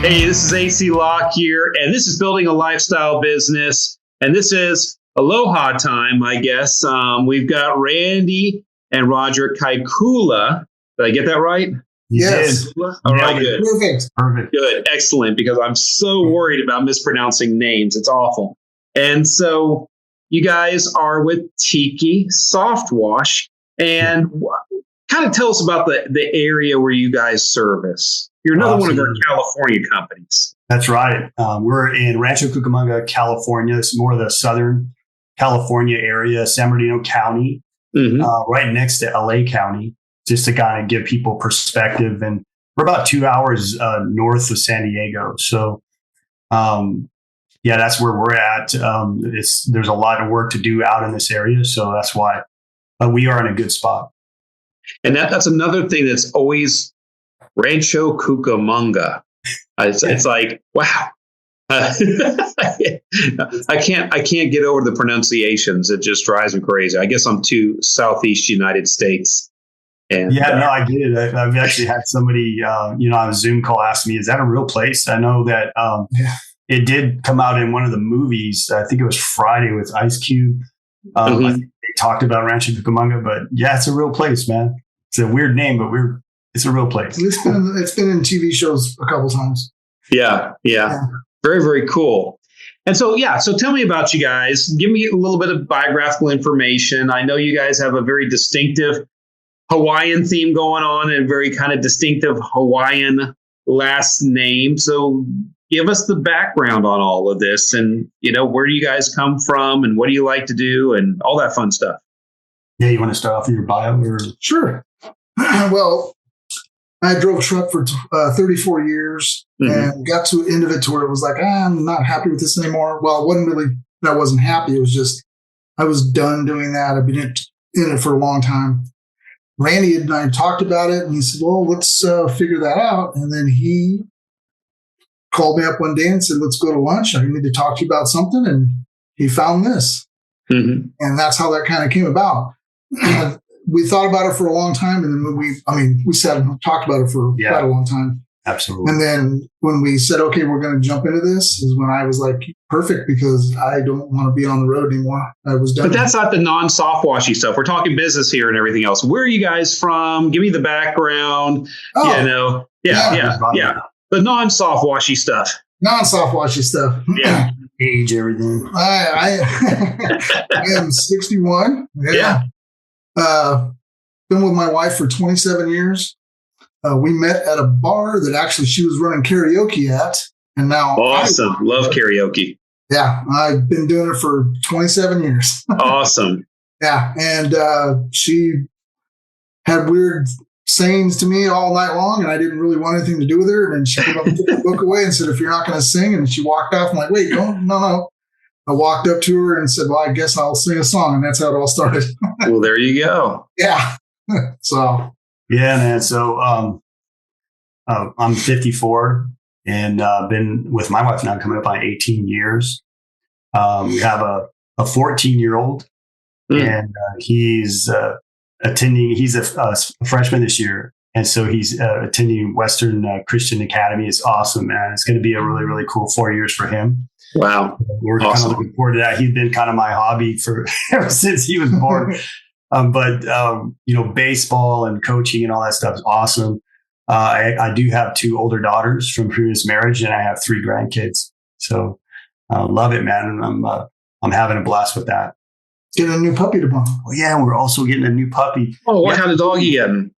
Hey, this is AC Locke here, and this is Building a Lifestyle Business, and this is Aloha time, I guess. We've got Randy and Roger Kaikula. Did I get that right? Yes. All right, good. Perfect. Good, excellent, because I'm so worried about mispronouncing names. It's awful. And so you guys are with Tiki SoftWash, and kind of tell us about the area where you guys service. You're another one of our California companies. That's right. We're in Rancho Cucamonga, California. It's more of the Southern California area, San Bernardino County, right next to LA County, just to kind of give people perspective. And we're about 2 hours north of San Diego. So, that's where we're at. There's a lot of work to do out in this area. So that's why we are in a good spot. And that's another thing that's always Rancho Cucamonga. It's like, wow. I can't get over the pronunciations. It just drives me crazy. I guess I'm too Southeast United States. And I get it. I've actually had somebody, on a Zoom call ask me, is that a real place? I know that it did come out in one of the movies. I think it was Friday with Ice Cube. I think they talked about Rancho Cucamonga, but yeah, it's a real place, man. It's a weird name, but it's a real place. It's been in TV shows a couple times. Yeah. Very, very cool. And so tell me about you guys. Give me a little bit of biographical information. I know you guys have a very distinctive Hawaiian theme going on and very kind of distinctive Hawaiian last name. So give us the background on all of this and, where do you guys come from and what do you like to do and all that fun stuff. Yeah, you want to start off with your bio? Or? Sure. Well, I drove truck for 34 years and got to the end of it to where it was like, I'm not happy with this anymore. Well, it wasn't really that I wasn't happy. It was just I was done doing that. I've been in it for a long time. Randy and I talked about it, and he said, well, let's figure that out. And then he called me up one day and said, let's go to lunch. I need to talk to you about something. And he found this. And that's how that kind of came about. We thought about it for a long time, and then we sat and talked about it for quite a long time. Absolutely. And then when we said, okay, we're going to jump into this, is when I was like, perfect, because I don't want to be on the road anymore. I was done. But that's not the non-softwashy stuff. We're talking business here and everything else. Where are you guys from? Give me the background. The non-softwashy stuff. Non-softwashy stuff. Yeah. Age, everything. I am 61. Yeah. Been with my wife for 27 years. We met at a bar that actually she was running karaoke at. And now awesome. Love karaoke. Yeah. I've been doing it for 27 years. Awesome. Yeah. And she had weird sayings to me all night long, and I didn't really want anything to do with her. And she came up and took the book away and said, if you're not going to sing, and she walked off. I'm like, wait, no. I walked up to her and said, well, I guess I'll sing a song. And that's how it all started. Well, there you go. Yeah. So. Yeah, man. So I'm 54 and been with my wife now coming up on 18 years. We have a 14-year-old and he's attending. He's a freshman this year. And so he's attending Western Christian Academy. It's awesome, man. It's going to be a really, really cool 4 years for him. Wow. We're kind of looking forward to that. He's been kind of my hobby for ever since he was born. But baseball and coaching and all that stuff is awesome. I do have 2 older daughters from previous marriage, and I have 3 grandkids. So love it, man. And I'm having a blast with that. Getting a new puppy tomorrow. Well, yeah, we're also getting a new puppy. Oh, what kind of dog are you getting?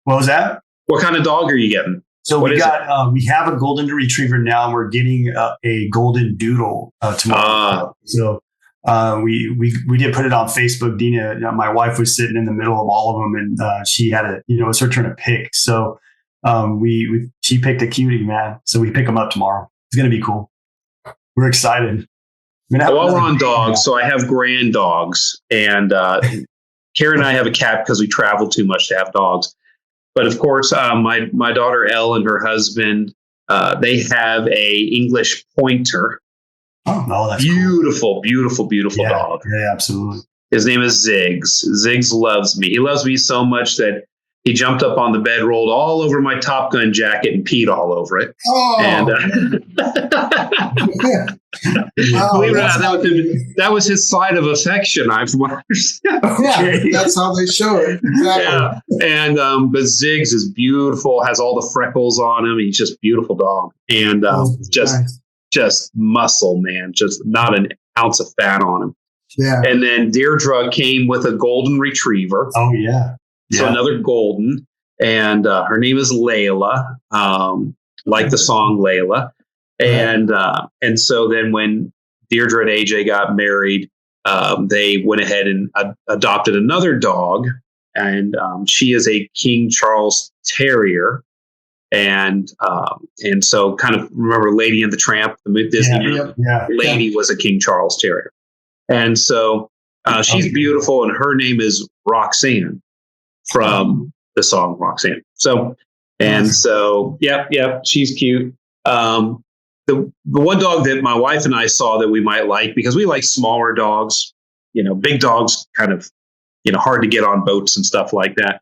What was that? What kind of dog are you getting? So we have a golden retriever now, and we're getting a golden doodle tomorrow. So we did put it on Facebook. Dina, my wife, was sitting in the middle of all of them, and she had it's her turn to pick. So she picked a cutie, man. So we pick them up tomorrow. It's gonna be cool. We're excited. While we're on dogs, so I have grand dogs, and Karen and I have a cat because we travel too much to have dogs. But of course, my daughter Elle and her husband, they have a English pointer. Oh, that's beautiful, cool. beautiful dog. Yeah, absolutely. His name is Ziggs. Ziggs loves me. He loves me so much that he jumped up on the bed, rolled all over my Top Gun jacket, and peed all over it. Oh, And believe it or not, that was his sign of affection. I understand. Yeah, that's how they show it. Exactly. Yeah. And but Ziggs is beautiful, has all the freckles on him. He's just a beautiful dog, and just muscle, man. Just not an ounce of fat on him. Yeah. And then Deirdre came with a golden retriever. Oh yeah. So another golden, and her name is Layla, like the song Layla. And so then when Deirdre and AJ got married, they went ahead and adopted another dog, and she is a King Charles Terrier. And so kind of remember Lady and the Tramp, the Disney movie? Lady was a King Charles Terrier. And so she's beautiful, and her name is Roxanne from the song Roxanne. So, yep, she's cute. The one dog that my wife and I saw that we might like, because we like smaller dogs, big dogs kind of, hard to get on boats and stuff like that,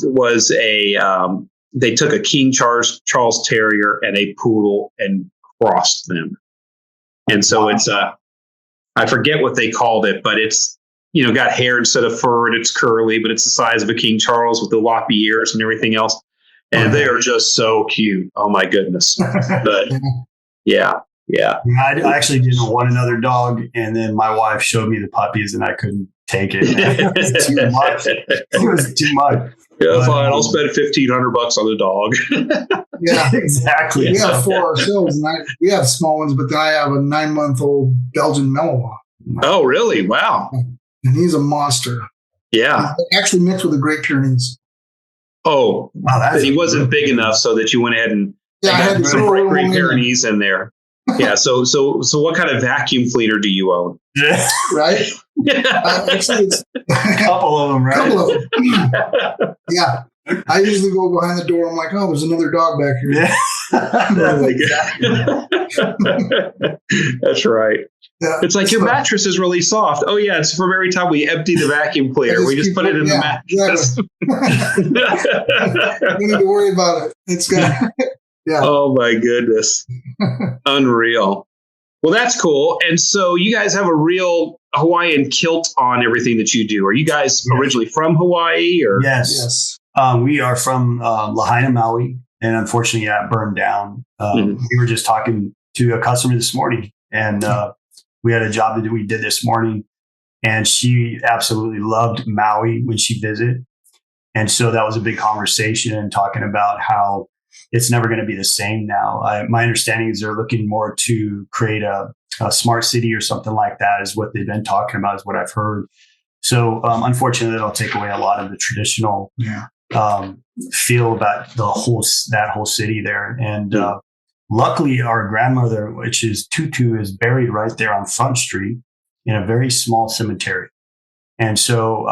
was they took a King Charles Terrier and a poodle and crossed them. And so it's I forget what they called it, but it's, got hair instead of fur, and it's curly, but it's the size of a King Charles with the loppy ears and everything else. And they are just so cute. Oh my goodness. But yeah. I actually didn't want another dog, and then my wife showed me the puppies, and I couldn't take it. It was too much. It was too much. Yeah, but, fine. I'll spend $1,500 on the dog. Yeah, exactly. We have 4 ourselves, and we have small ones, but then I have a 9-month-old Belgian Malinois. Oh, really? Wow. And he's a monster. Yeah. He's actually mixed with a Great Pyrenees. Oh, wow, he wasn't big enough so that you went ahead and I had to throw Great Pyrenees in there. Yeah. So what kind of vacuum cleaner do you own? Right. Actually, it's a couple of them, right? Couple of them. Yeah. I usually go behind the door. I'm like, oh, there's another dog back here. Yeah. That's right. Yeah. It's like your mattress is really soft. Oh yeah, it's from every time we empty the vacuum cleaner. We just put it in the mattress. Exactly. You don't need to worry about it. It's got. Yeah. Oh my goodness. Unreal. Well, that's cool. And so you guys have a real Hawaiian kilt on everything that you do. Are you guys originally from Hawaii? Or Yes. We are from Lahaina, Maui, and unfortunately, it burned down. We were just talking to a customer this morning, and we had a job that we did this morning, and she absolutely loved Maui when she visited. And so that was a big conversation, and talking about how it's never going to be the same now. My understanding is they're looking more to create a smart city or something like that, is what they've been talking about, is what I've heard. So unfortunately, that'll take away a lot of the traditional feel about that whole city there. And luckily, our grandmother, which is Tutu, is buried right there on Front Street in a very small cemetery. And so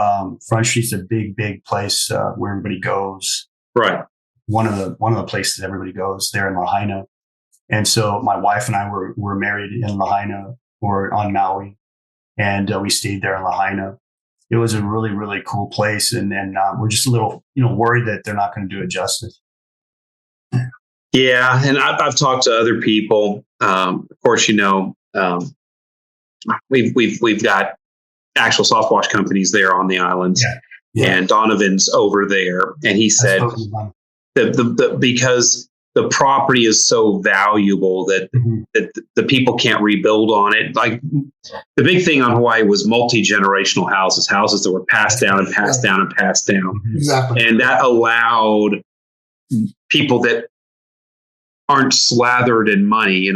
Front Street's a big place where everybody goes. Right. One of the places everybody goes there in Lahaina. And so my wife and I were married in Lahaina, or on Maui, and we stayed there in Lahaina. It was a really, really cool place. And then we're just a little, worried that they're not going to do it justice. Yeah. And I've talked to other people. Of course, we've got actual SoftWash companies there on the islands. Yeah. And Donovan's over there. And he said because the property is so valuable that the people can't rebuild on it. Like the big thing on Hawaii was multi-generational houses that were passed down and passed down and passed down. Exactly. And that allowed people that aren't slathered in money,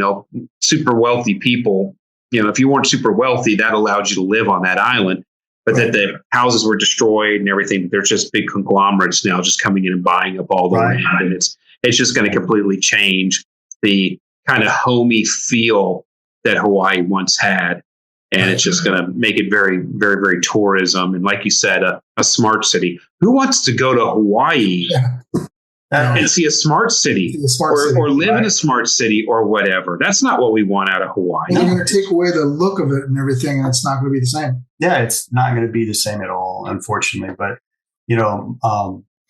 super wealthy people, if you weren't super wealthy, that allowed you to live on that island. But that the houses were destroyed and everything. They're just big conglomerates now just coming in and buying up all the land. And it's just going to completely change the kind of homey feel that Hawaii once had. And it's just going to make it very, very, very tourism. And like you said, a smart city. Who wants to go to Hawaii and see a smart city or live in a smart city or whatever? That's not what we want out of Hawaii. And you're going to take away the look of it and everything, and it's not going to be the same. Yeah, it's not going to be the same at all, unfortunately. But,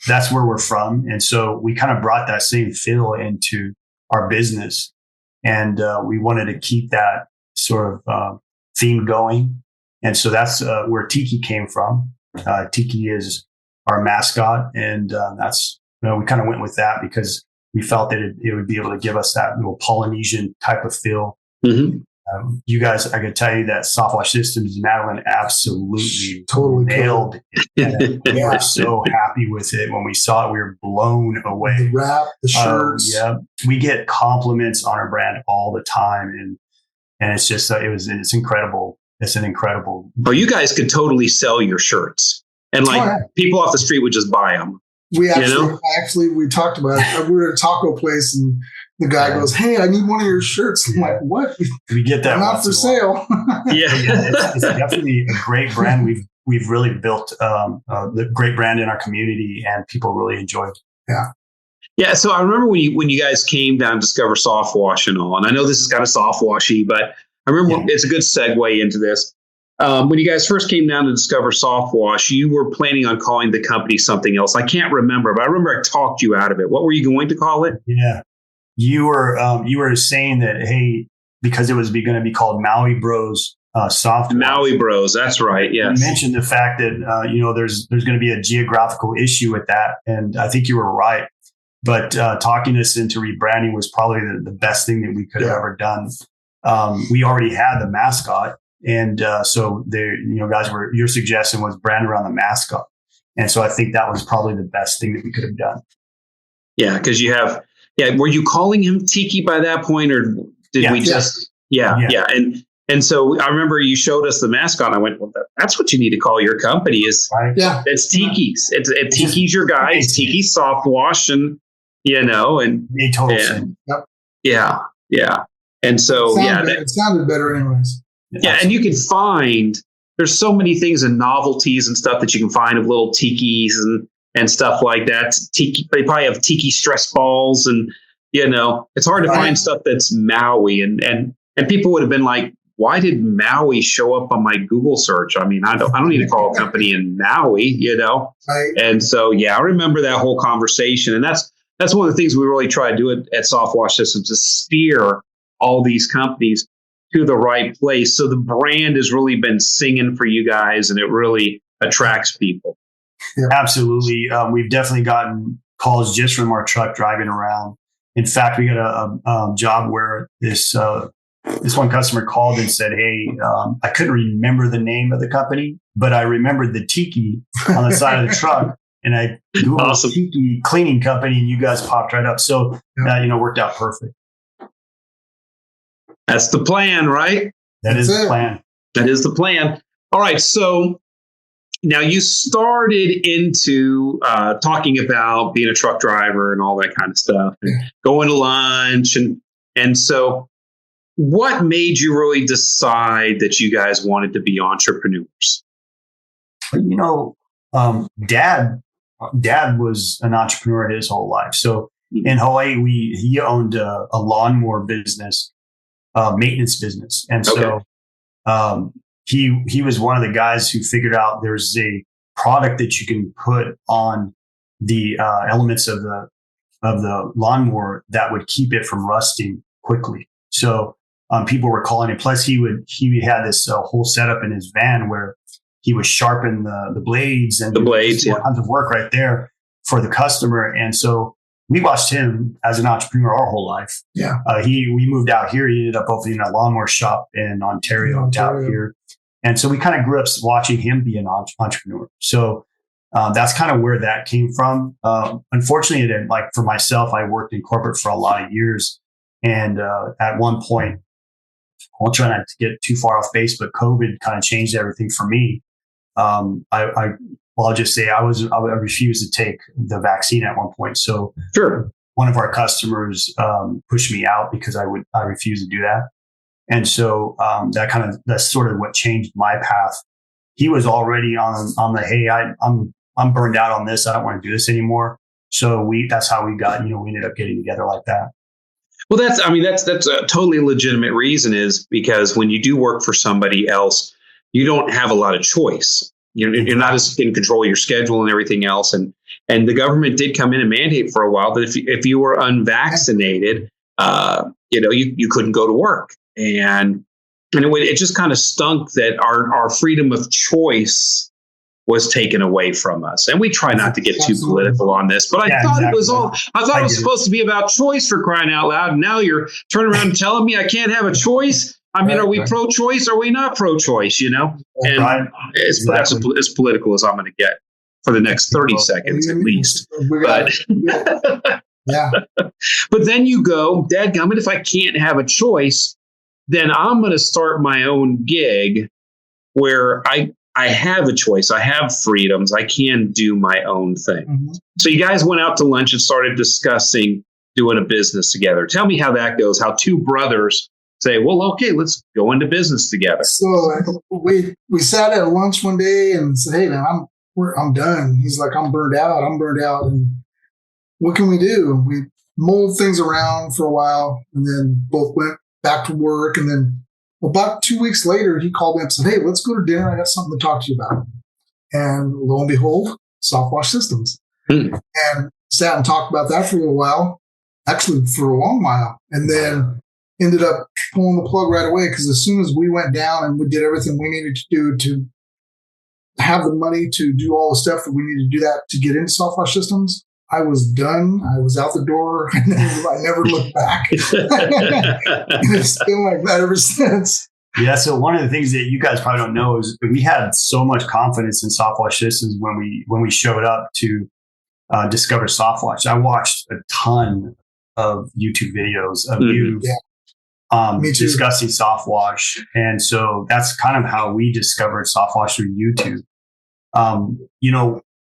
that's where we're from. And so we kind of brought that same feel into our business. And we wanted to keep that sort of theme going. And so that's where Tiki came from. Tiki is our mascot. And that's, we kind of went with that because we felt that it would be able to give us that little Polynesian type of feel. Mm-hmm. You guys, I could tell you that SoftWash Systems, Madeline absolutely totally nailed it. We were so happy with it. When we saw it, we were blown away. The wrap, the shirts. Yeah. We get compliments on our brand all the time. And it's just, it's incredible. It's an incredible. Oh, you guys could totally sell your shirts and people off the street would just buy them. We actually, we talked about it. We were at a taco place and the guy goes, "Hey, I need one of your shirts." I'm like, "What?" We get that. Not for sale. It's definitely a great brand. We've really built the great brand in our community, and people really enjoy it. Yeah. So I remember when you guys came down to discover SoftWash and all, and I know this is kind of SoftWashy, but I remember it's a good segue into this. When you guys first came down to discover SoftWash, you were planning on calling the company something else. I can't remember, but I remember I talked you out of it. What were you going to call it? Yeah. You were saying that, hey, because it was going to be called Maui Bros SoftWash. Maui Bros, that's right. Yes. You mentioned the fact that there's going to be a geographical issue with that, and I think you were right. But talking us into rebranding was probably the best thing that we could have ever done. We already had the mascot, and so guys, your suggestion was brand around the mascot, and so I think that was probably the best thing that we could have done. Yeah, because you have. Yeah, were you calling him Tiki by that point, or did we just? Yeah. And so I remember you showed us the mascot. And I went, "Well, that's what you need to call your company is it's Tiki's. It's Tiki's your guys. Tiki SoftWash, and and made total sense. Yeah. And so it sounded better, anyways. Yeah, and you can find there's so many things and novelties and stuff that you can find of little Tikis and stuff like that. Tiki, they probably have Tiki stress balls, and it's hard to find stuff that's Maui, and people would have been like, "Why did Maui show up on my Google search?" I mean, I don't need to call a company in Maui, Right. And so I remember that whole conversation, and that's one of the things we really try to do at SoftWash Systems is steer all these companies to the right place. So the brand has really been singing for you guys, and it really attracts people. Yeah. Absolutely. We've definitely gotten calls just from our truck driving around. In fact, we got a job where this one customer called and said, "Hey, I couldn't remember the name of the company, but I remembered the Tiki on the side of the truck. And I Googled Tiki cleaning company, and you guys popped right up." So that, worked out perfect. That's the plan, right? That is the plan. That is the plan. All right. So now you started into talking about being a truck driver and all that kind of stuff, and going to lunch. And so what made you really decide that you guys wanted to be entrepreneurs? Dad was an entrepreneur his whole life. So in Hawaii, he owned a lawnmower business, maintenance business. And so he was one of the guys who figured out there's a product that you can put on the elements of the lawnmower that would keep it from rusting quickly. So people were calling it. Plus, he had this whole setup in his van where he would sharpen the blades and tons of work right there for the customer. And so we watched him as an entrepreneur our whole life. Yeah. We moved out here. He ended up opening a lawnmower shop in Ontario. Out here. And so we kind of grew up watching him be an entrepreneur. So that's kind of where that came from. Unfortunately, for myself, I worked in corporate for a lot of years. And at one point, I'll try not to get too far off base, but COVID kind of changed everything for me. I'll just say I refused to take the vaccine at one point. So one of our customers pushed me out because I refused to do that. And so that's sort of what changed my path. He was already on the, hey, I'm burned out on this. I don't want to do this anymore. So that's how we got, we ended up getting together like that. Well, that's a totally legitimate reason, is because when you do work for somebody else, you don't have a lot of choice. You're not as in control of your schedule and everything else. And And the government did come in and mandate for a while that if you were unvaccinated, you couldn't go to work. And it just kind of stunk that our freedom of choice was taken away from us. And we try not to get too political on this, but I thought it was supposed to be about choice, for crying out loud. And now you're turning around and telling me I can't have a choice. I mean, are we pro-choice? Or are we not pro-choice? And that's as political as I'm going to get for the next 30 seconds at least. Yeah. But then you go, dadgummit, if I can't have a choice, then I'm going to start my own gig where I have a choice. I have freedoms. I can do my own thing. Mm-hmm. So you guys went out to lunch and started discussing doing a business together. Tell me how that goes, how two brothers say, well, okay, let's go into business together. So we sat at lunch one day and said, hey, man, I'm done. He's like, I'm burned out. And what can we do? We mulled things around for a while and then both went back to work. And then about 2 weeks later, he called me up and said, hey, let's go to dinner. I got something to talk to you about. And lo and behold, SoftWash Systems. And sat and talked about that for a little while, actually for a long while. And then ended up pulling the plug right away, because as soon as we went down and we did everything we needed to do to have the money to do all the stuff that we needed to do that to get into SoftWash Systems, I was done. I was out the door. I never looked back. And it's been like that ever since. Yeah. So one of the things that you guys probably don't know is we had so much confidence in SoftWash Systems when we showed up to discover SoftWash. I watched a ton of YouTube videos of you discussing SoftWash. And so that's kind of how we discovered SoftWash through YouTube.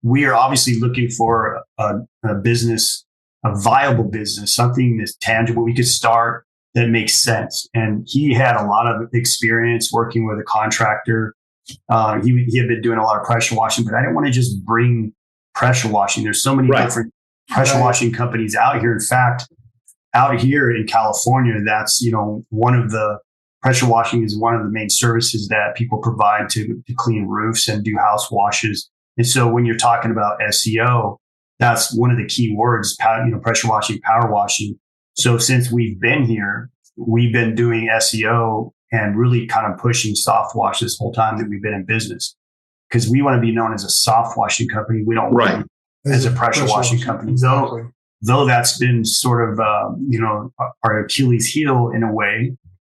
We are obviously looking for a business, a viable business, something that's tangible we could start that makes sense. And he had a lot of experience working with a contractor. He had been doing a lot of pressure washing, but I didn't want to just bring pressure washing. There's so many different pressure washing companies out here. In fact, out here in California, that's, one of the pressure washing is one of the main services that people provide to clean roofs and do house washes. And so when you're talking about SEO, that's one of the key words, pressure washing, power washing. So since we've been here, we've been doing SEO and really kind of pushing SoftWash this whole time that we've been in business, because we want to be known as a soft washing company. We don't want to be as a pressure washing company. Though that's been sort of, our Achilles heel in a way,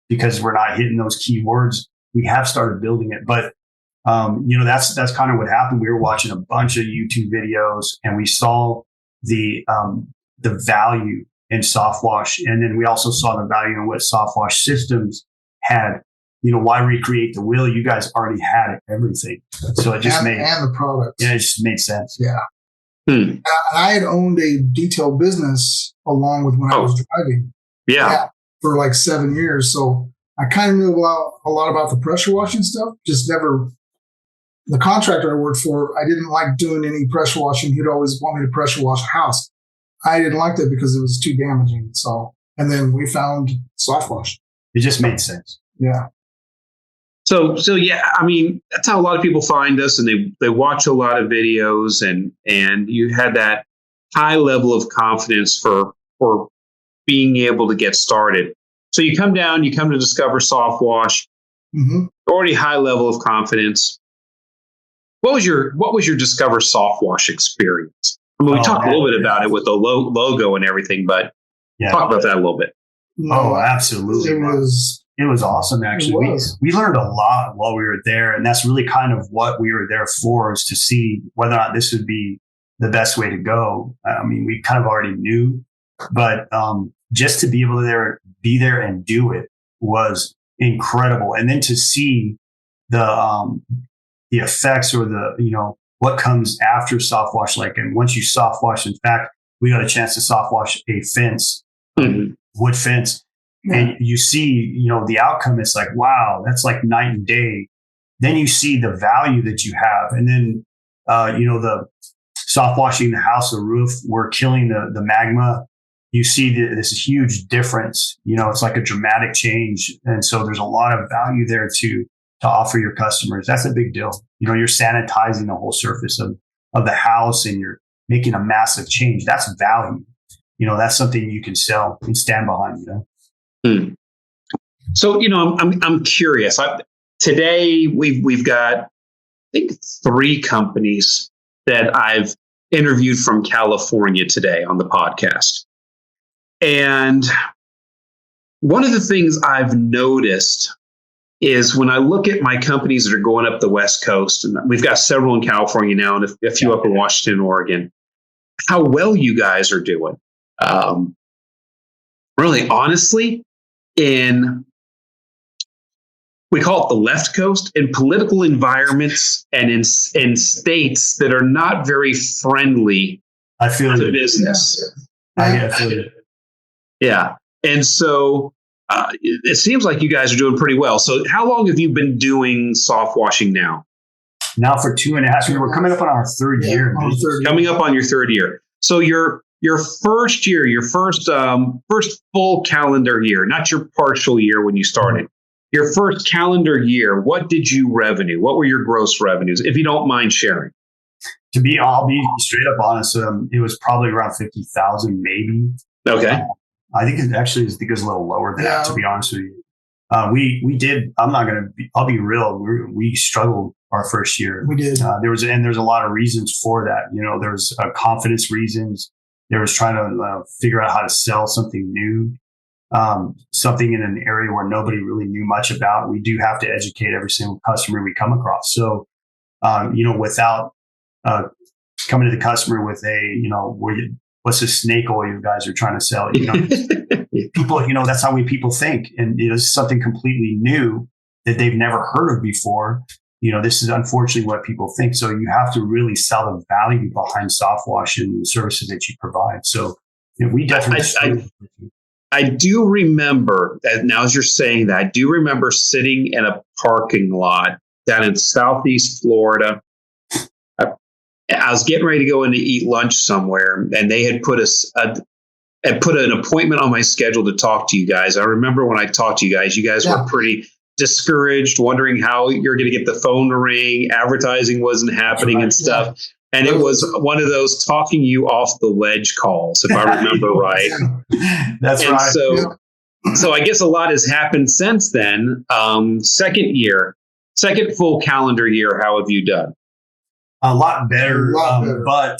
because we're not hitting those key words. We have started building it, but that's kind of what happened. We were watching a bunch of YouTube videos and we saw the value in SoftWash. And then we also saw the value in what SoftWash Systems had. Why recreate the wheel? You guys already had everything. So it just and the product. Yeah, it just made sense. Yeah. I had owned a detail business along with when I was driving. Yeah. For like 7 years. So I kind of knew a lot about the pressure washing stuff. Just never. The contractor I worked for, I didn't like doing any pressure washing. He'd always want me to pressure wash a house. I didn't like that because it was too damaging. So, and then we found SoftWash. It just made sense. Yeah. So yeah, I mean, that's how a lot of people find us, and they watch a lot of videos, and you had that high level of confidence for being able to get started. So you come to discover SoftWash, already high level of confidence. What was your Discover SoftWash experience? I mean, we talked a little bit about it with the logo and everything, but talk about that a little bit. Oh, absolutely. It was awesome, actually. We learned a lot while we were there, and that's really kind of what we were there for, is to see whether or not this would be the best way to go. I mean, we kind of already knew, but just to be able to be there and do it was incredible. And then to see the effects or what comes after SoftWash, and once you SoftWash, in fact, we got a chance to SoftWash a fence, wood fence. And you see, the outcome, it's like, wow, that's like night and day. Then you see the value that you have. And then, the soft washing the house, the roof, we're killing the magma. You see this huge difference. It's like a dramatic change. And so there's a lot of value there to offer your customers. That's a big deal. You're sanitizing the whole surface of the house, and you're making a massive change. That's value. That's something you can sell and stand behind. So, I'm curious. Today we've got, I think, 3 companies that I've interviewed from California today on the podcast. And one of the things I've noticed is when I look at my companies that are going up the West Coast, and we've got several in California now and a few up in Washington, Oregon, how well you guys are doing. Really, honestly, we call it the left coast, in political environments and in states that are not very friendly to business. I feel it. Yeah. And so it seems like you guys are doing pretty well. So how long have you been doing soft washing now? Now for 2.5 years. We're coming up on our third year. Coming up on your third year. So your first year, your first full calendar year, not your partial year when you started. Your first calendar year, what did you revenue? What were your gross revenues, if you don't mind sharing? I'll be straight up honest. It was probably around 50,000, maybe. Okay. I think it was a little lower than that, to be honest with you. We did. I'll be real. We struggled our first year. We did. There's a lot of reasons for that. There's confidence reasons. There was trying to figure out how to sell something new. Something in an area where nobody really knew much about. We do have to educate every single customer we come across. So, without coming to the customer with what's the snake oil you guys are trying to sell? People, that's how people think. And it's something completely new that they've never heard of before. This is unfortunately what people think. So you have to really sell the value behind SoftWash and the services that you provide. So we definitely. I do remember, now as you're saying that, I do remember sitting in a parking lot down in Southeast Florida. I was getting ready to go in to eat lunch somewhere, and they had put an appointment on my schedule to talk to you guys. I remember when I talked to you guys were pretty discouraged, wondering how you're going to get the phone to ring. Advertising wasn't happening and stuff. And it was one of those talking you off the ledge calls, if I remember right. That's right. So I guess a lot has happened since then. Second full calendar year, how have you done? A lot better. But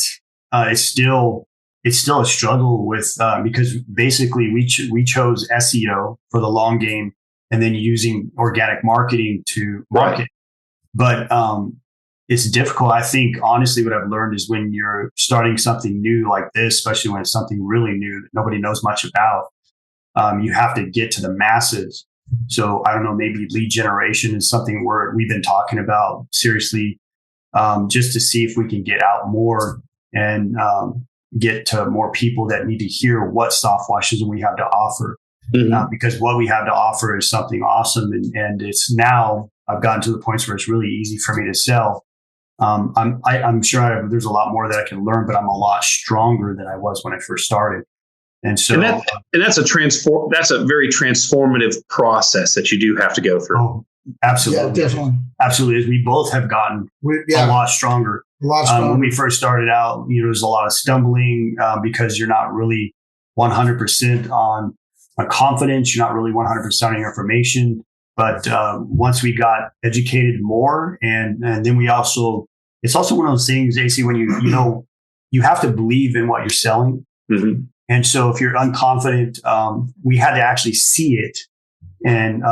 it's still a struggle with because basically we chose SEO for the long game and then using organic marketing to market. Right. But it's difficult. I think, honestly, what I've learned is when you're starting something new like this, especially when it's something really new that nobody knows much about, you have to get to the masses. So I don't know, maybe lead generation is something we've been talking about seriously, just to see if we can get out more and get to more people that need to hear what SoftWash is and we have to offer. Mm-hmm. Because what we have to offer is something awesome. And it's now I've gotten to the points where it's really easy for me to sell. I'm sure there's a lot more that I can learn, but I'm a lot stronger than I was when I first started. And so, that's a very transformative process that you do have to go through. Oh, absolutely. Yeah, definitely. Absolutely. We both have gotten a lot stronger. When we first started out, there's a lot of stumbling because you're not really 100% on confidence. You're not really 100% on your information. But once we got educated more, and then it's also one of those things, AC, when you have to believe in what you're selling. Mm-hmm. And so if you're unconfident, we had to actually see it. And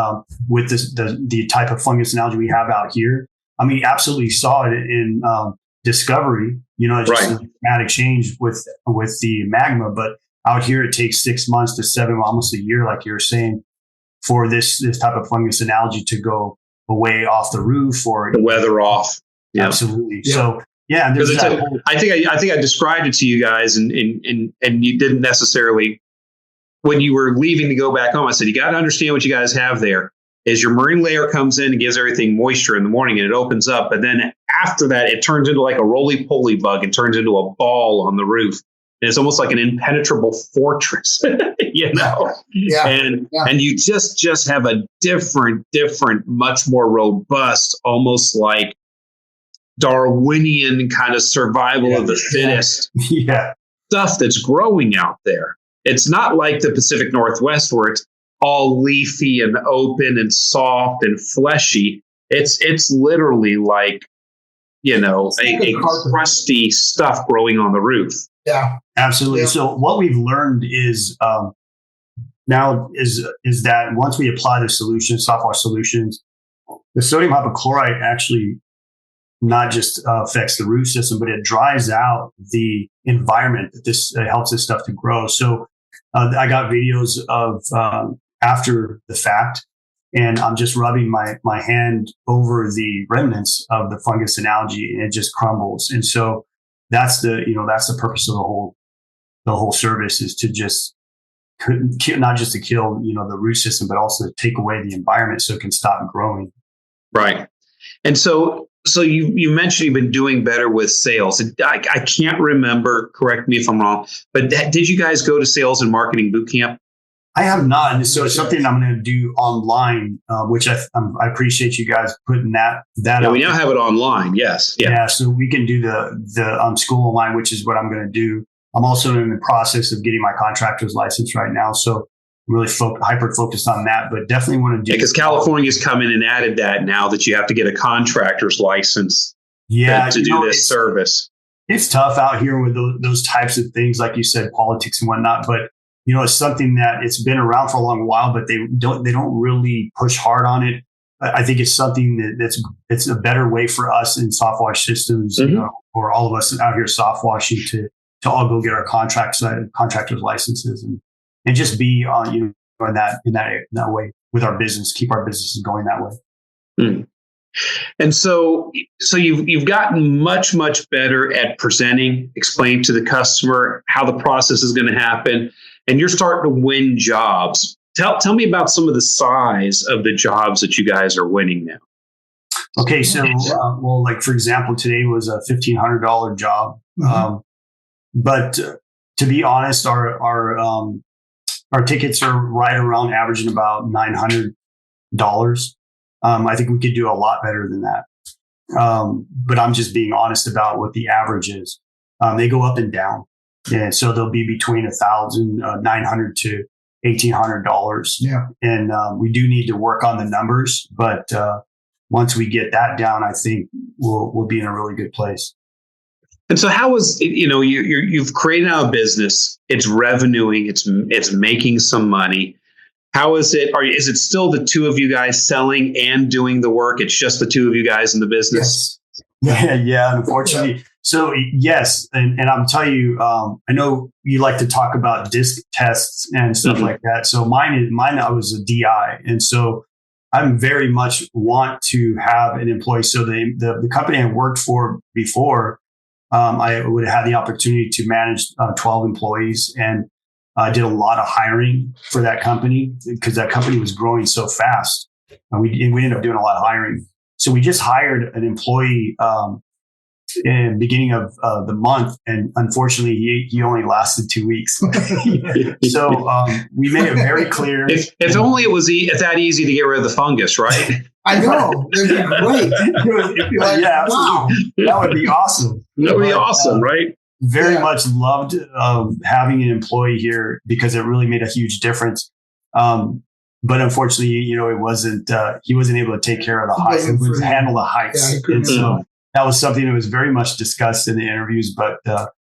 with the type of fungus analogy we have out here, I mean, absolutely saw it in discovery, just a dramatic change with the magma. But out here, it takes 6 months to 7, almost a year, like you were saying, for this type of fungus analogy to go away off the roof or the weather off. Yeah. Absolutely. Yeah. So yeah, there's I think I described it to you guys, and you didn't necessarily. When you were leaving to go back home, I said you got to understand what you guys have there. Is your marine layer comes in and gives everything moisture in the morning, and it opens up, but then after that, it turns into like a roly-poly bug and turns into a ball on the roof. And it's almost like an impenetrable fortress, Yeah. And you just have a different, much more robust, almost like Darwinian kind of survival of the fittest stuff that's growing out there. It's not like the Pacific Northwest where it's all leafy and open and soft and fleshy. It's literally like, a crusty stuff growing on the roof. Yeah, absolutely. Yeah. So what we've learned is now is that once we apply the solution, SoftWash solutions, the sodium hypochlorite actually not just affects the root system, but it dries out the environment that this helps this stuff to grow. So I got videos of after the fact, and I'm just rubbing my hand over the remnants of the fungus and algae, and it just crumbles. And so that's the purpose of the whole service, is to just not just to kill the root system, but also to take away the environment so it can stop growing. Right. And so you mentioned you've been doing better with sales. I can't remember, correct me if I'm wrong, but did you guys go to sales and marketing boot camp? I have not. And so it's something I'm going to do online, which I appreciate you guys putting that yeah, we now have it online. Yes. Yeah. So we can do the school online, which is what I'm going to do. I'm also in the process of getting my contractor's license right now. So I'm really hyper focused on that, but definitely want to do. Because California's come in and added that now that you have to get a contractor's license to do this service. It's tough out here with those types of things, like you said, politics and whatnot, but it's something that it's been around for a long while, but they don't really push hard on it. I think it's something it's a better way for us in SoftWash systems, or all of us out here SoftWashing to all go get our contractors licenses and just be on in that way with our business, keep our businesses going that way. Mm. And so you've gotten much, much better at presenting, explaining to the customer how the process is going to happen. And you're starting to win jobs. Tell me about some of the size of the jobs that you guys are winning now. Okay, so like for example, today was a $1,500 job. Mm-hmm. But to be honest, our tickets are right around averaging about $900. I think we could do a lot better than that. But I'm just being honest about what the average is. They go up and down. And so they'll be between $1,900 to $1,800. Yeah. And we do need to work on the numbers, but once we get that down, I think we'll be in a really good place. And so how is you've created a business, it's revenuing, it's making some money. How is it? Is it still the two of you guys selling and doing the work? It's just the two of you guys in the business? Yes. Yeah, unfortunately. Yeah. So yes, and I'm telling you, I know you like to talk about disc tests and stuff like that. So mine, I was a DI, and so I'm very much want to have an employee. So the company I worked for before, I would have had the opportunity to manage 12 employees, and I did a lot of hiring for that company because that company was growing so fast, and we ended up doing a lot of hiring. So we just hired an employee in the beginning of the month, and unfortunately, he only lasted 2 weeks. So we made it very clear. If only it was that easy to get rid of the fungus, right? I know. It'd be great. Yeah, wow. That would be awesome. That would be awesome, right? Very much loved having an employee here because it really made a huge difference. But unfortunately, it wasn't. He wasn't able to take care of the heights, handle the heights, and so that was something that was very much discussed in the interviews. But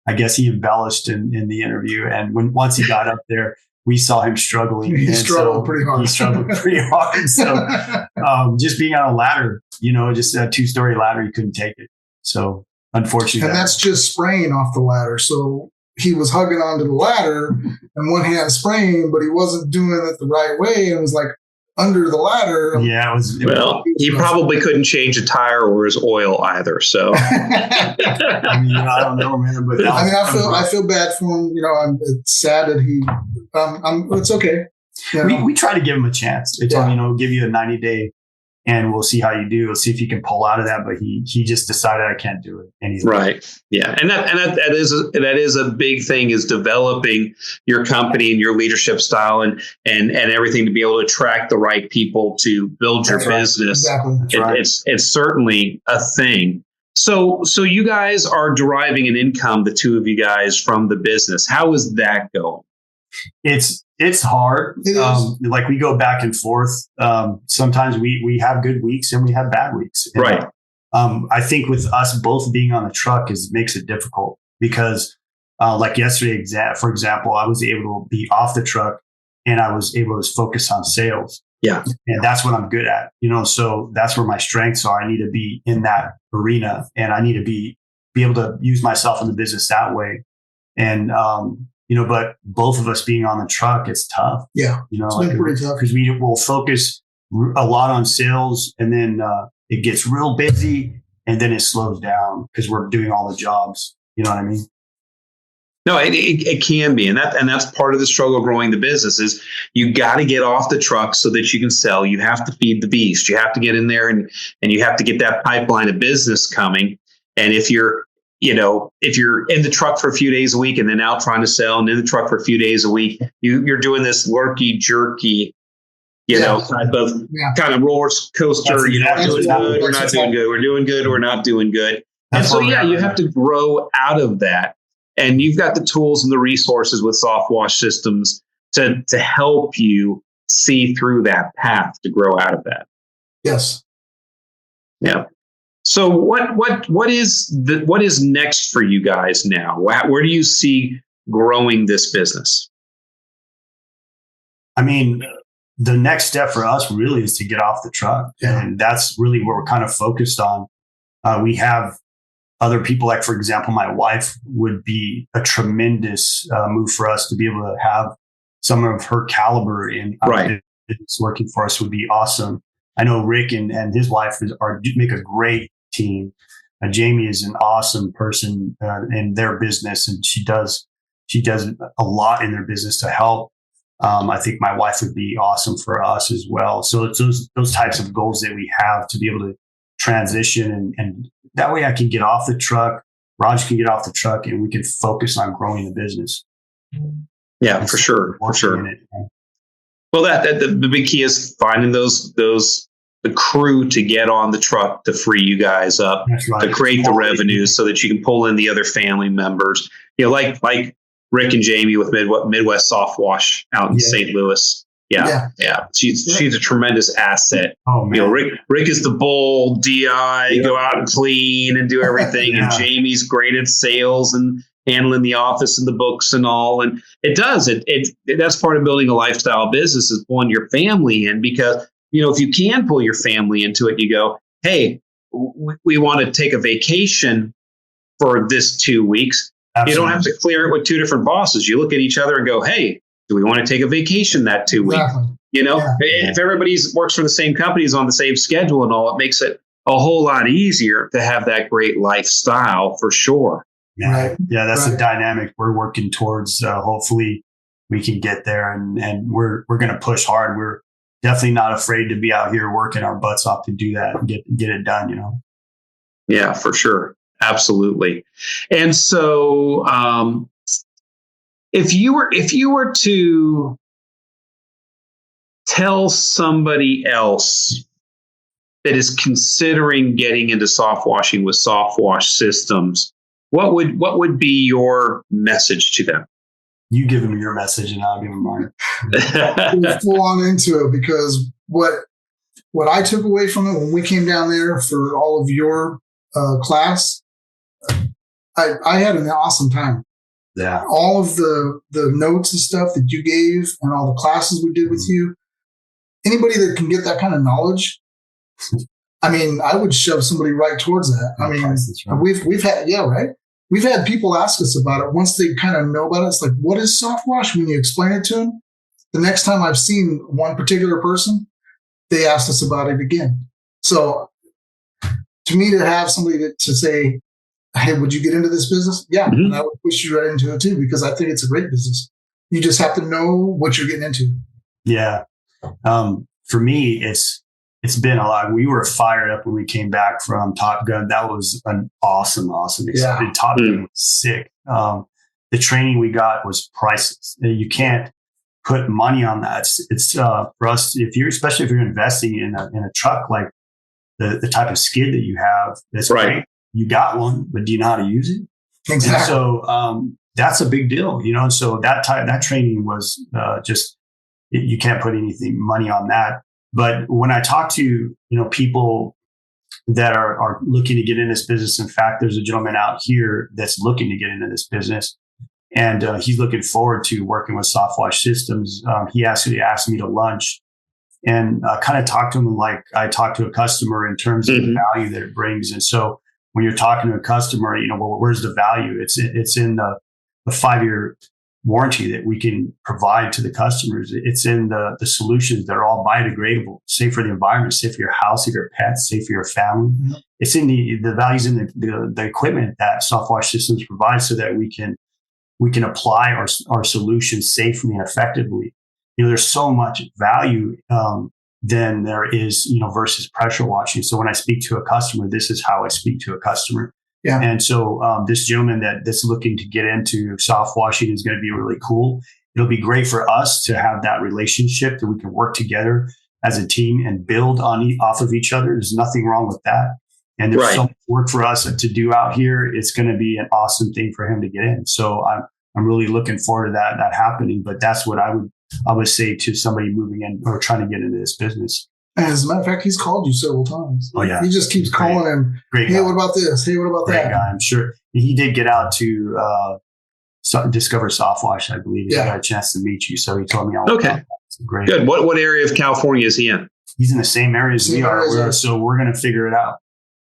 I guess he embellished in the interview, and once he got up there, we saw him struggling. He struggled pretty hard. He struggled pretty hard. So just being on a ladder, just a 2-story ladder, he couldn't take it. So unfortunately, and that's just spraying off the ladder. So he was hugging onto the ladder and one hand spraying, but he wasn't doing it the right way. And was like under the ladder. Yeah, he probably couldn't change a tire or his oil either. So I don't know, man. But I feel bad for him. It's sad that he. It's okay. We try to give him a chance. They told him, give you a 90-day. And we'll see how you do. We'll see if you can pull out of that. But he just decided I can't do it. And right. Yeah. And that is a big thing, is developing your company and your leadership style and everything to be able to attract the right people to build your business. Exactly. It's certainly a thing. So you guys are deriving an income, the two of you guys, from the business. How is that going? It's hard. It is. Like we go back and forth. Sometimes we have good weeks and we have bad weeks. And, Right. I think with us both being on the truck makes it difficult because, like yesterday, for example, I was able to be off the truck and I was able to focus on sales. Yeah. And that's what I'm good at, so that's where my strengths are. I need to be in that arena and I need to be able to use myself in the business that way. And, but both of us being on the truck, it's tough. Yeah. It's been pretty tough because we will focus a lot on sales and then, it gets real busy and then it slows down because we're doing all the jobs. You know what I mean? No, it can be. And that's part of the struggle growing the business is you got to get off the truck so that you can sell. You have to feed the beast. You have to get in there and you have to get that pipeline of business coming. And if you're in the truck for a few days a week and then out trying to sell and in the truck for a few days a week, you're doing this lurky jerky, type of kind of roller coaster. Doing good, we're not doing good. We're doing good, we're not doing good. And so, you have to grow out of that. And you've got the tools and the resources with SoftWash systems to help you see through that path to grow out of that. Yes. Yeah. So what is next for you guys now? Where do you see growing this business? I mean, the next step for us really is to get off the truck. Yeah. And that's really what we're kind of focused on. We have other people, like, for example, my wife would be a tremendous move for us to be able to have some of her caliber in working for us would be awesome. I know Rick and his wife make a great team. Jamie is an awesome person in their business, and she does a lot in their business to help. I think my wife would be awesome for us as well. So it's those types of goals that we have to be able to transition and that way I can get off the truck, Raj can get off the truck, and we can focus on growing the business. Yeah, for sure. Well, the big key is finding the crew to get on the truck to free you guys up, to create the revenues so that you can pull in the other family members. Like Rick and Jamie with Midwest SoftWash out in St. Louis. Yeah. She's a tremendous asset. Oh man, Rick is the bold DI, go out and clean and do everything, and Jamie's great at sales and handling the office and the books and all. And that's part of building a lifestyle business is pulling your family in, because if you can pull your family into it, you go, hey, we want to take a vacation for this 2 weeks. Absolutely. You don't have to clear it with two different bosses. You look at each other and go, hey, do we want to take a vacation that 2 weeks? If everybody works for the same companies on the same schedule and all, it makes it a whole lot easier to have that great lifestyle for sure. Yeah, that's the dynamic we're working towards. Hopefully we can get there, and we're going to push hard. We're definitely not afraid to be out here working our butts off to do that and get it done, Yeah, for sure. Absolutely. And so, if you were to tell somebody else that is considering getting into soft washing with SoftWash systems, what would be your message to them? You give them your message and I'll give them mine. Full on into it, because what I took away from it when we came down there for all of your class, I had an awesome time. Yeah. All of the notes and stuff that you gave and all the classes we did with you, anybody that can get that kind of knowledge, I mean, I would shove somebody right towards that. I mean, we've had, we've had people ask us about it. Once they kind of know about it, it's like, what is SoftWash? When you explain it to them, the next time I've seen one particular person, they asked us about it again. So to me, to have somebody to say, hey, would you get into this business? Yeah. Mm-hmm. And I would push you right into it too, because I think it's a great business. You just have to know what you're getting into. Yeah. For me, it's been a lot. We were fired up when we came back from Top Gun. That was an awesome experience. Yeah. Top Gun was sick. The training we got was priceless. You can't put money on that. It's for us, especially if you're investing in a truck, like the type of skid that you have, that's right. Great. you got one, but do you know how to use it? Exactly. And so that's a big deal, And so that training was just, you can't put money on that. But when I talk to, people that are looking to get in this business, in fact, there's a gentleman out here that's looking to get into this business, and he's looking forward to working with SoftWash Systems. He actually asked me to lunch and kind of talk to him like I talk to a customer in terms of the value that it brings. And so when you're talking to a customer, well, where's the value? It's in the 5-year warranty that we can provide to the customers. It's in the solutions that are all biodegradable, safe for the environment, safe for your house, safe for your pets, safe for your family. Mm-hmm. It's in the values in the equipment that SoftWash Systems provides, so that we can apply our solutions safely and effectively. There's so much value than there is, versus pressure washing. So when I speak to a customer, this is how I speak to a customer. Yeah. And so this gentleman that's looking to get into soft washing is going to be really cool. It'll be great for us to have that relationship, that we can work together as a team and build off of each other. There's nothing wrong with that. And there's so much work for us to do out here. It's going to be an awesome thing for him to get in. So I'm really looking forward to that happening. But that's what I would say to somebody moving in or trying to get into this business. As a matter of fact, he's called you several times. Oh, yeah. He just keeps calling him. Great hey, guy. What about this? Hey, what about Great that? Guy, I'm sure. He did get out to discover SoftWash, I believe. Yeah. He got a chance to meet you. So he told me all about that. It's great. Good. What area of California is he in? He's in the same area as we are. So we're going to figure it out.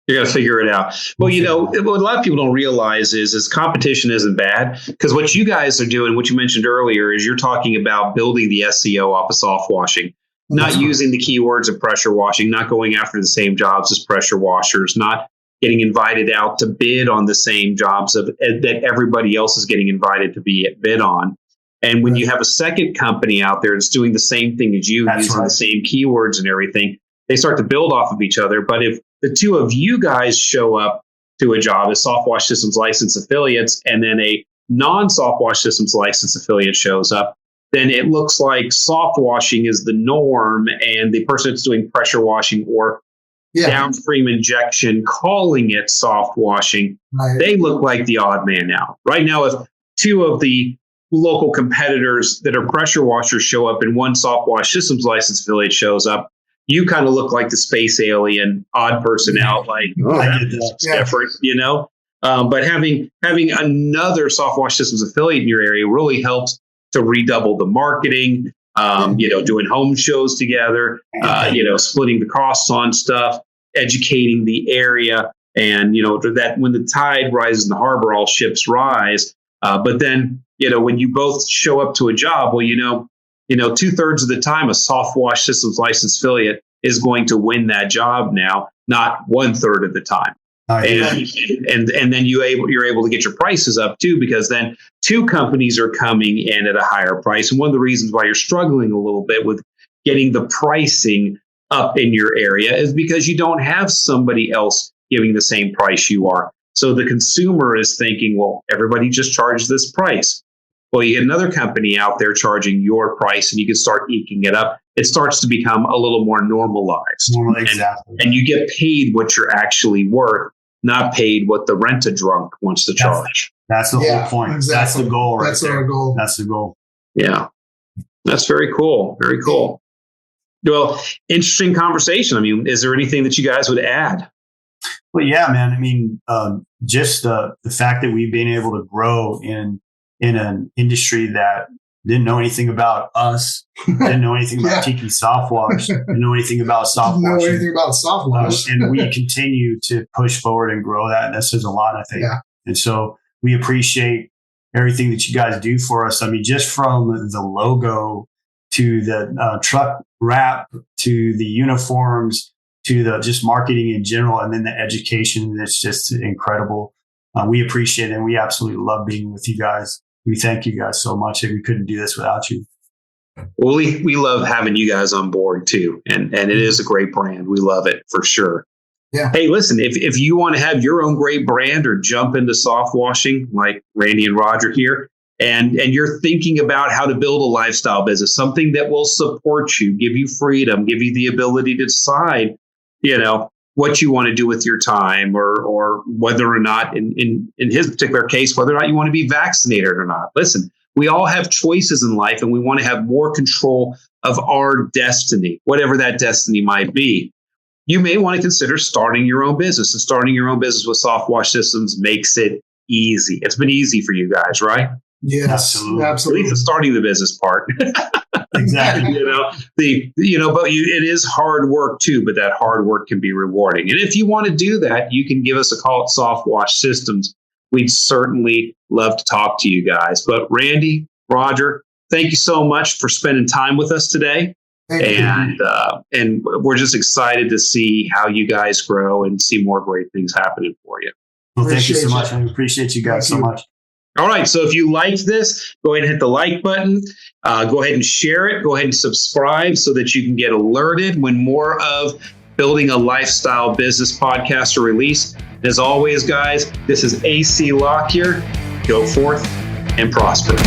You're going to figure it out. Well, what a lot of people don't realize is competition isn't bad, because what you guys are doing, what you mentioned earlier, is you're talking about building the SEO off of soft washing, not using the keywords of pressure washing, not going after the same jobs as pressure washers, not getting invited out to bid on the same jobs that everybody else is getting invited to be bid on. And when you have a second company out there that's doing the same thing as you, using the same keywords and everything, they start to build off of each other. But if the two of you guys show up to a job as SoftWash Systems licensed affiliates, and then a non-SoftWash Systems licensed affiliate shows up, then it looks like soft washing is the norm, and the person that's doing pressure washing or downstream injection, calling it soft washing, they look like the odd man out. Right now, if two of the local competitors that are pressure washers show up and one SoftWash Systems licensed affiliate shows up, you kind of look like the space alien, odd person out, like, that's different, But having another SoftWash Systems affiliate in your area really helps to redouble the marketing, doing home shows together, splitting the costs on stuff, educating the area, and, that when the tide rises in the harbor, all ships rise. But then, when you both show up to a job, well, 2/3 of the time, a SoftWash Systems licensed affiliate is going to win that job now, not 1/3 of the time. And then you're able to get your prices up too, because then two companies are coming in at a higher price. And one of the reasons why you're struggling a little bit with getting the pricing up in your area is because you don't have somebody else giving the same price you are. So the consumer is thinking, well, everybody just charges this price. Well, you get another company out there charging your price, and you can start eking it up. It starts to become a little more normalized. Exactly. And you get paid what you're actually worth, not paid what the rent-a-drunk wants to charge. That's the whole point. Exactly. That's the goal right That's there. our goal. That's the goal. Yeah. That's very cool. Very cool. Well, interesting conversation. I mean, is there anything that you guys would add? Well, yeah, man. I mean, just the fact that we've been able to grow in an industry that didn't know anything about us, didn't know anything about Tiki SoftWash, didn't know anything about SoftWash. Didn't know anything about SoftWash. And we continue to push forward and grow that. That says a lot, I think. Yeah. And so we appreciate everything that you guys do for us. I mean, just from the logo to the truck wrap to the uniforms to the just marketing in general, and then the education, it's just incredible. We appreciate it, and we absolutely love being with you guys. We thank you guys so much. We couldn't do this without you. Well, we love having you guys on board too. And it is a great brand. We love it for sure. Yeah. Hey, listen, if you want to have your own great brand or jump into soft washing like Randy and Roger here, and you're thinking about how to build a lifestyle business, something that will support you, give you freedom, give you the ability to decide, what you want to do with your time, or whether or not, in his particular case, whether or not you want to be vaccinated or not. Listen, we all have choices in life, and we want to have more control of our destiny, whatever that destiny might be. You may want to consider starting your own business, and starting your own business with SoftWash Systems makes it easy. It's been easy for you guys, right? Yes, absolutely. At least the starting the business part. Exactly. But it is hard work too, but that hard work can be rewarding. And if you want to do that, you can give us a call at SoftWash Systems. We'd certainly love to talk to you guys. But Randy, Roger, thank you so much for spending time with us today. And we're just excited to see how you guys grow and see more great things happening for you. Well, thank you so much. I appreciate you guys so much. All right. So if you liked this, go ahead and hit the like button. Go ahead and share it. Go ahead and subscribe so that you can get alerted when more of Building a Lifestyle Business podcasts are released. As always, guys, this is AC Lockyer. Go forth and prosper.